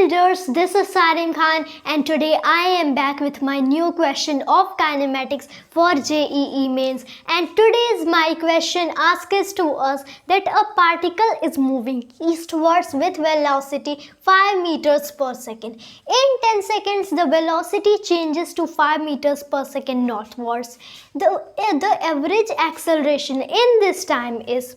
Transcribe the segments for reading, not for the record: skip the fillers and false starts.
builders, this is Sarim Khan and today I am back with my new question of kinematics for JEE mains, and today's my question asks to us that a particle is moving eastwards with velocity 5 meters per second. In 10 seconds the velocity changes to 5 meters per second northwards. The average acceleration in this time is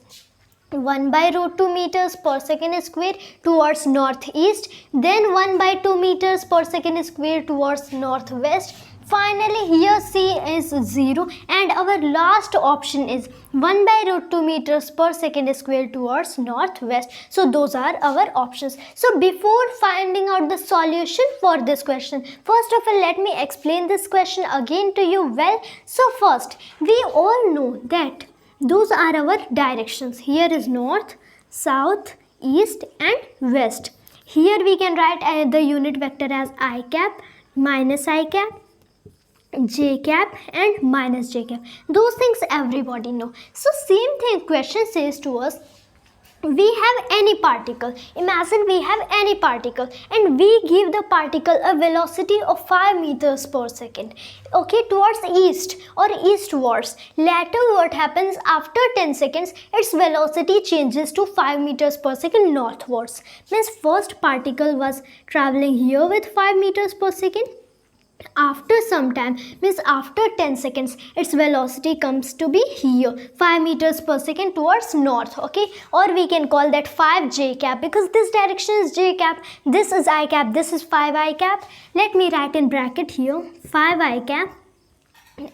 1 by root 2 meters per second square towards northeast, then 1 by 2 meters per second square towards northwest. Finally here C is 0 and our last option is 1 by root 2 meters per second square towards northwest. So those are our options. So before finding out the solution for this question, first of all let me explain this question again to you well. So first, we all know that those are our directions. Here is north, south, east and west. Here we can write the unit vector as I cap, minus I cap, j cap and minus j cap. Those things everybody know. So same thing question says to us, we have any particle. Imagine we have any particle and we give the particle a velocity of 5 meters per second, okay, towards east or eastwards. Later what happens, after 10 seconds its velocity changes to 5 meters per second northwards. Means first particle was traveling here with 5 meters per second. After some time, means after 10 seconds, its velocity comes to be here 5 meters per second towards north, okay, or we can call that 5 j cap because this direction is j cap, this is I cap, this is 5 I cap. Let me write in bracket here 5 I cap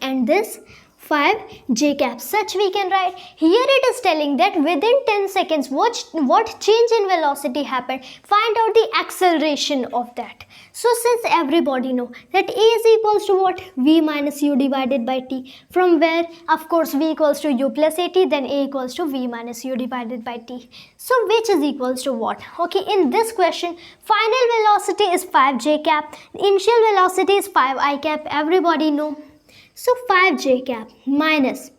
and this 5 j cap. Such we can write. Here it is telling that within 10 seconds what change in velocity happened. Find out the acceleration of that. So since everybody know that A is equals to what? V minus U divided by T. From where? Of course V equals to U plus AT, then A equals to V minus U divided by T. So which is equals to what? Okay, in this question final velocity is 5 j cap. Initial velocity is 5 I cap. Everybody know. So 5 j cap minus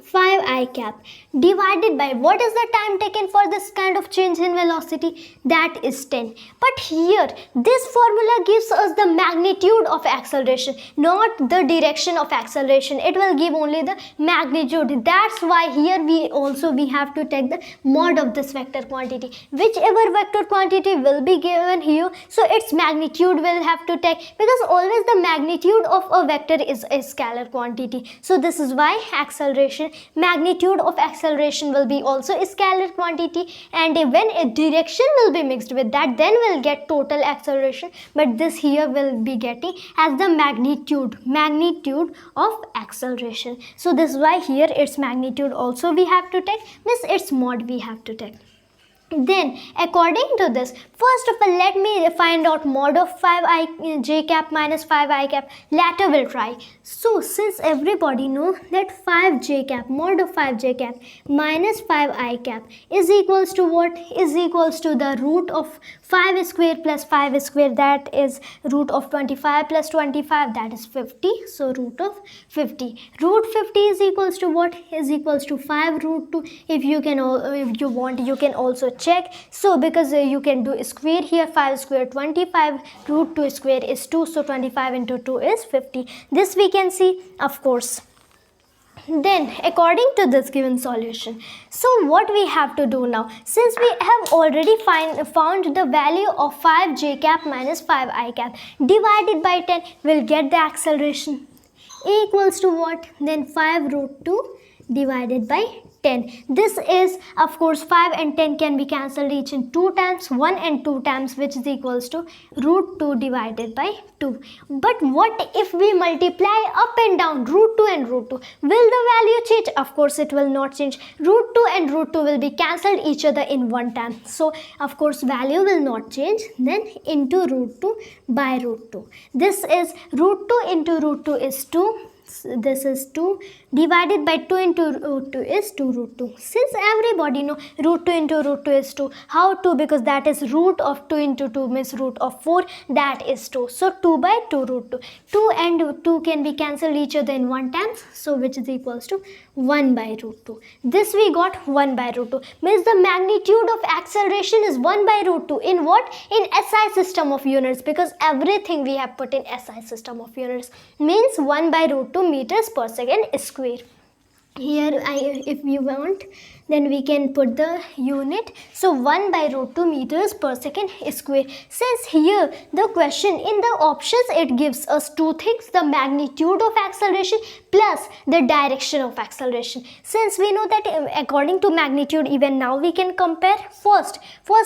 5 I cap divided by what is the time taken for this kind of change in velocity? That is 10. But here this formula gives us the magnitude of acceleration, not the direction of acceleration. It will give only the magnitude. That's why here we have to take the mod of this vector quantity. Whichever vector quantity will be given here, so its magnitude will have to take, because always the magnitude of a vector is a scalar quantity. So this is why acceleration, magnitude of acceleration will be also a scalar quantity, and when a direction will be mixed with that, then we'll get total acceleration, but this here will be getting as the magnitude of acceleration. So this is why here its magnitude also we have to take, means its mod we have to take. Then according to this, first of all let me find out mod of 5 I j cap minus 5 I cap. Later we'll try. So since everybody know that 5 j cap, mod of 5 j cap minus 5 I cap is equals to what? Is equals to the root of 5 square plus 5 square, that is root of 25 plus 25, that is 50. So root of 50. Root 50 is equals to what? Is equals to 5 root 2. If you want you can also check. So because you can do square here, 5 square 25, root 2 square is 2, so 25 into 2 is 50. This we can see, of course. Then according to this given solution, so what we have to do now, since we have already found the value of 5 j cap minus 5 I cap divided by 10, we'll get the acceleration. A equals to what? Then 5 root 2 divided by 10. This is, of course, 5 and 10 can be cancelled each in 2 times, 1 and 2 times, which is equals to root 2 divided by 2. But what if we multiply up and down, root 2 and root 2? Will the value change? Of course it will not change. Root 2 and root 2 will be cancelled each other in one time. So of course value will not change. Then into root 2 by root 2. This is root 2 into root 2 is 2. This is 2, divided by 2 into root 2 is 2 root 2. Since everybody know root 2 into root 2 is 2, how 2? Because that is root of 2 into 2 means root of 4, that is 2. So 2 by 2 root 2. 2 and 2 can be cancelled each other in one times, so which is equals to 1 by root 2. This we got 1 by root 2. Means the magnitude of acceleration is 1 by root 2. In what? In SI system of units, because everything we have put in SI system of units. Means 1 by root 2 meters per second square. Here if you want, then we can put the unit. So 1 by root 2 meters per second square. Since here the question in the options, it gives us two things, the magnitude of acceleration plus the direction of acceleration. Since we know that according to magnitude, even now we can compare. First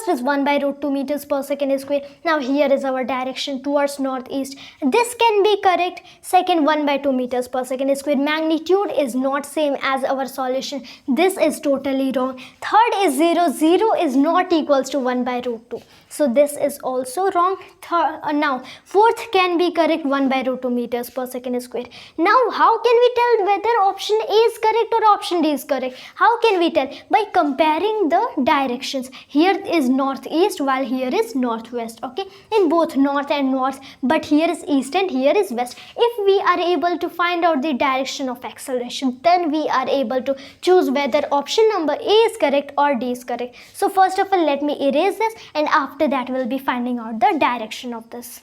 is 1 by root 2 meters per second square. Now here is our direction towards northeast. This can be correct. Second, 1 by 2 meters per second square. Magnitude is not same as our solution. This is totally wrong. Third is 0 is not equals to 1 by root 2. So this is also wrong. Now fourth can be correct, 1 by root 2 meters per second square. Now how can we tell whether option A is correct or option D is correct? How can we tell? By comparing the directions. Here is northeast while here is northwest. Okay, in both north and north, but here is east and here is west. If we are able to find out the direction of acceleration, then we are able to choose whether option number A is correct or D is correct. So first of all, let me erase this, and after that we'll be finding out the direction of this.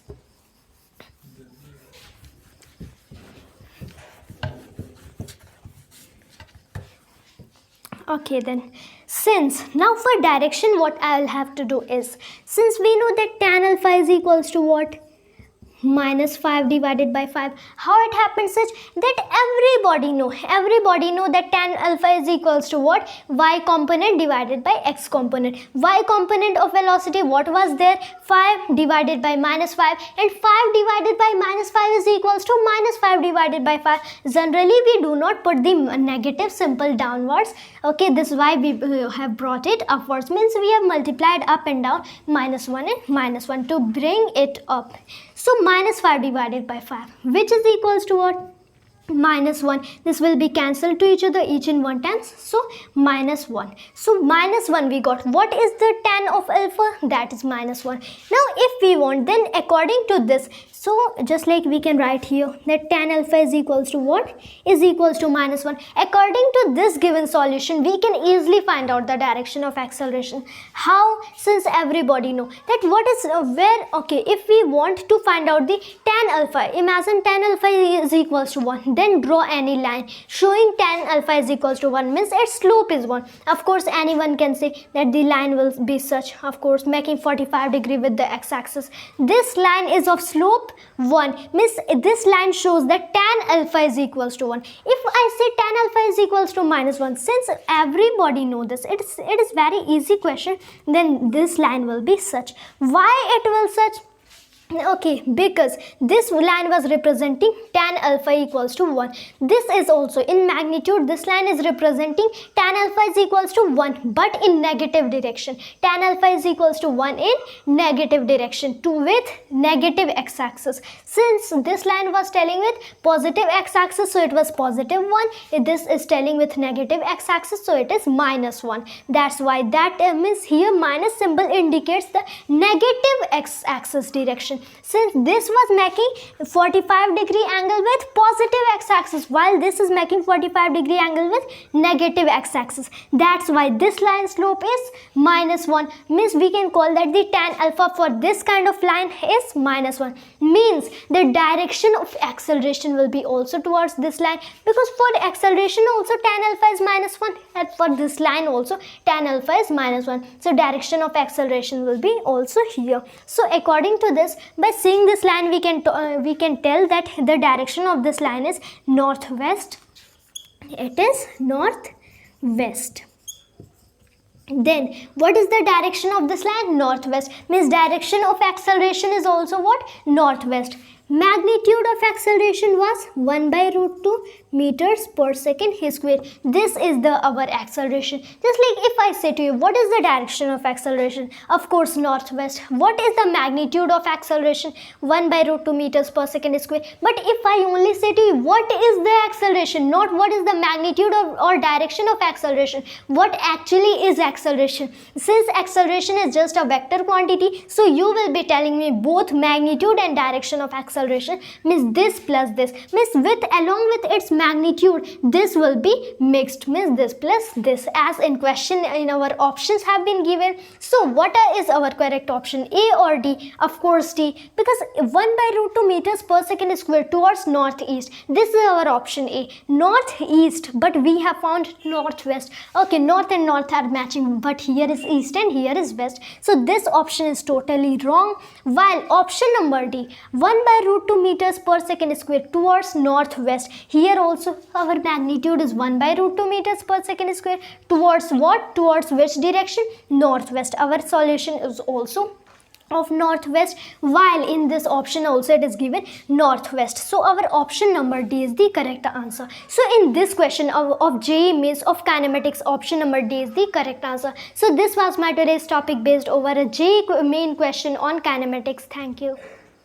Okay, then since now for direction, what I'll have to do is, since we know that tan alpha is equals to what? Minus 5 divided by 5. How it happens such that everybody know that tan alpha is equals to what? Y component divided by x component. Y component of velocity, what was there? 5 divided by minus 5, and 5 divided by minus 5 is equals to minus 5 divided by 5. Generally we do not put the negative symbol downwards. Okay, this is why we have brought it upwards, means we have multiplied up and down minus 1 and minus 1 to bring it up. So minus 5 divided by 5, which is equals to what? Minus 1. This will be cancelled to each other, each in one times. So minus 1. So minus 1 we got. What is the tan of alpha? That is minus 1. Now if we want, then according to this, so just like we can write here that tan alpha is equals to what? Is equals to minus 1. According to this given solution, we can easily find out the direction of acceleration. How? Since everybody know that what is where, okay, if we want to find out the tan alpha, imagine tan alpha is equals to 1. Then draw any line showing tan alpha is equals to 1, means its slope is 1. Of course anyone can say that the line will be such, of course making 45 degree with the x-axis. This line is of slope 1, means this line shows that tan alpha is equals to 1. If I say tan alpha is equals to minus 1, since everybody know this, it is very easy question, then this line will be such. Why it will such? Okay, because this line was representing tan alpha equals to 1. This is also in magnitude, this line is representing tan alpha is equals to 1, but in negative direction. Tan alpha is equals to 1 in negative direction, with negative x-axis. Since this line was telling with positive x-axis, so it was positive 1. This is telling with negative x-axis, so it is minus 1. That's why that means here minus symbol indicates the negative x-axis direction. Since this was making 45 degree angle with positive x-axis, while this is making 45 degree angle with negative x-axis, that's why this line slope is minus 1. Means we can call that the tan alpha for this kind of line is minus 1. Means the direction of acceleration will be also towards this line, because for acceleration also tan alpha is minus 1, and for this line also tan alpha is minus 1. So direction of acceleration will be also here. So according to this, by seeing this line, we can tell that the direction of this line is northwest. It is northwest. Then what is the direction of this line? Northwest. Means direction of acceleration is also what? Northwest. Magnitude of acceleration was 1 by root 2 meters per second square. This is the our acceleration. Just like if I say to you, what is the direction of acceleration? Of course, northwest. What is the magnitude of acceleration? 1 by root 2 meters per second square. But if I only say to you, what is the acceleration? Not what is the magnitude or direction of acceleration. What actually is acceleration? Since acceleration is just a vector quantity, so you will be telling me both magnitude and direction of acceleration. Means this plus this, means with along with its magnitude, this will be mixed, means this plus this, as in question in our options have been given. So what is our correct option, A or D? Of course D, because 1 by root 2 meters per second square towards northeast. This is our option A, northeast, but we have found northwest. Okay, north and north are matching, but here is east and here is west, so this option is totally wrong. While option number D, 1 by root 2 meters per second square towards northwest, here also our magnitude is 1 by root 2 meters per second square. Towards what? Towards which direction? Northwest. Our solution is also of northwest, while in this option also it is given northwest. So our option number D is the correct answer. So in this question of JEE Mains of kinematics, option number D is the correct answer. So this was my today's topic based over a JEE main question on kinematics. Thank you.